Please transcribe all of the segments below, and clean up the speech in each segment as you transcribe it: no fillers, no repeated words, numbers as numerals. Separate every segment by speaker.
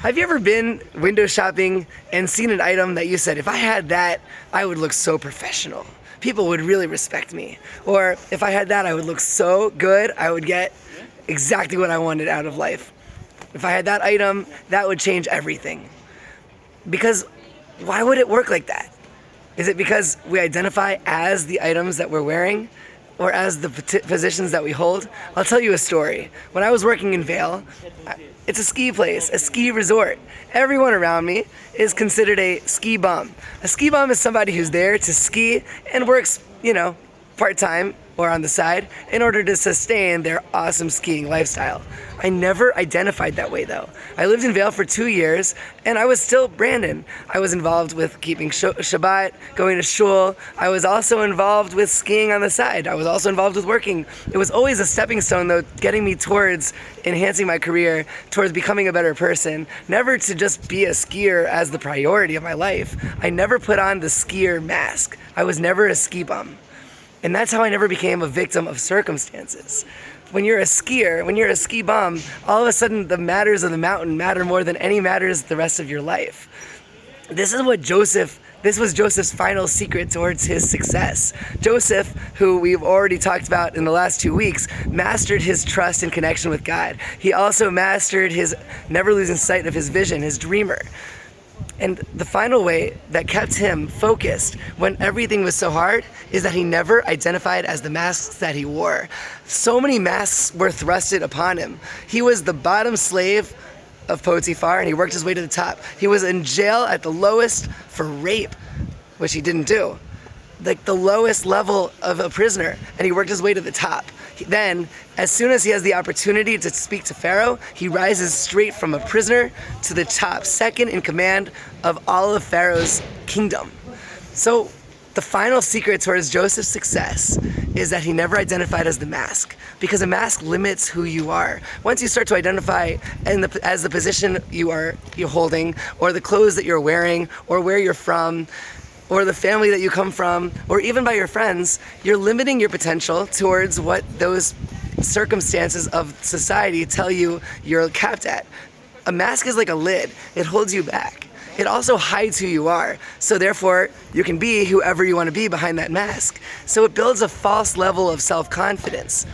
Speaker 1: Have you ever been window shopping and seen an item that you said, if I had that, I would look so professional. People would really respect me. Or if I had that, I would look so good, I would get exactly what I wanted out of life. If I had that item, that would change everything. Because why would it work like that? Is it because we identify as the items that we're wearing or as the positions that we hold? I'll tell you a story. When I was working in Vail, it's a ski place, a ski resort. Everyone around me is considered a ski bum. A ski bum is somebody who's there to ski and works, part-time or on the side in order to sustain their awesome skiing lifestyle. I never identified that way though. I lived in Vail for 2 years and I was still Brandon. I was involved with keeping Shabbat, going to shul. I was also involved with skiing on the side. I was also involved with working. It was always a stepping stone though, getting me towards enhancing my career, towards becoming a better person, never to just be a skier as the priority of my life. I never put on the skier mask. I was never a ski bum. And that's how I never became a victim of circumstances. When you're a skier, when you're a ski bum, all of a sudden the matters of the mountain matter more than any matters the rest of your life. This was Joseph's final secret towards his success. Joseph, who we've already talked about in the last 2 weeks, mastered his trust and connection with God. He also mastered his never losing sight of his vision, his dreamer. And the final way that kept him focused when everything was so hard is that he never identified as the masks that he wore. So many masks were thrusted upon him. He was the bottom slave of Potiphar and he worked his way to the top. He was in jail at the lowest for rape, which he didn't do. Like the lowest level of a prisoner, and he worked his way to the top. Then, as soon as he has the opportunity to speak to Pharaoh, he rises straight from a prisoner to the top, second in command of all of Pharaoh's kingdom. So, the final secret towards Joseph's success is that he never identified as the mask, because a mask limits who you are. Once you start to identify as the position you're holding, or the clothes that you're wearing, or where you're from, or the family that you come from, or even by your friends, you're limiting your potential towards what those circumstances of society tell you you're capped at. A mask is like a lid. It holds you back. It also hides who you are. So therefore, you can be whoever you want to be behind that mask. So it builds a false level of self-confidence.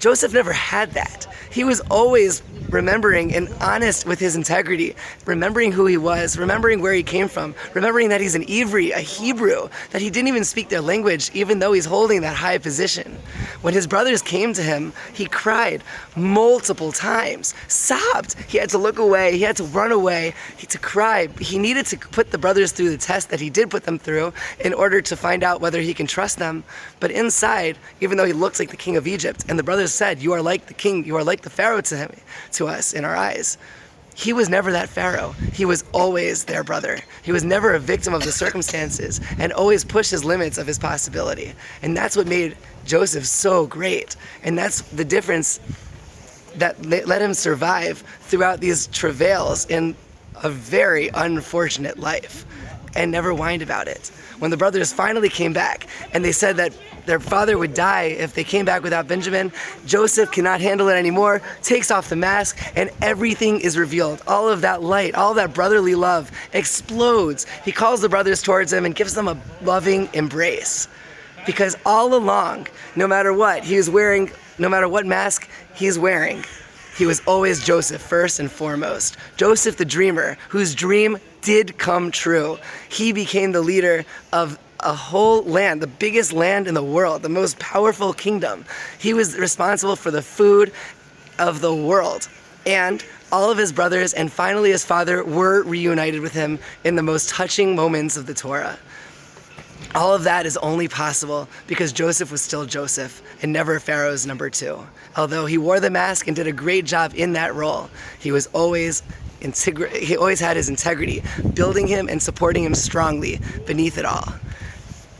Speaker 1: Joseph never had that. He was always remembering and honest with his integrity, remembering who he was, remembering where he came from, remembering that he's an Ivri, a Hebrew, that he didn't even speak their language, even though he's holding that high position. When his brothers came to him, he cried multiple times, sobbed. He had to look away, he had to run away, to cry. He needed to put the brothers through the test that he did put them through in order to find out whether he can trust them. But inside, even though he looked like the king of Egypt, and the brothers said, "You are like the king, you are like the Pharaoh to us in our eyes," he was never that Pharaoh. He was always their brother. He was never a victim of the circumstances and always pushed his limits of his possibility. And that's what made Joseph so great. And that's the difference that let him survive throughout these travails in a very unfortunate life and never whined about it. When the brothers finally came back and they said that their father would die if they came back without Benjamin, Joseph cannot handle it anymore, takes off the mask, and everything is revealed. All of that light, all that brotherly love explodes. He calls the brothers towards him and gives them a loving embrace. Because all along, no matter what he's wearing, no matter what mask he's wearing, he was always Joseph first and foremost. Joseph the dreamer, whose dream did come true. He became the leader of a whole land, the biggest land in the world, the most powerful kingdom. He was responsible for the food of the world. And all of his brothers and finally his father were reunited with him in the most touching moments of the Torah. All of that is only possible because Joseph was still Joseph and never Pharaoh's number 2. Although he wore the mask and did a great job in that role, he always had his integrity, building him and supporting him strongly beneath it all.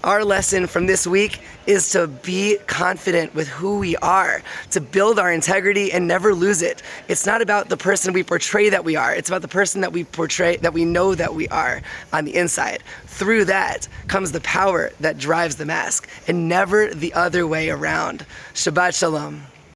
Speaker 1: Our lesson from this week is to be confident with who we are, to build our integrity and never lose it. It's not about the person we portray that we are. It's about the person that we portray, that we know that we are on the inside. Through that comes the power that drives the mask, and never the other way around. Shabbat Shalom.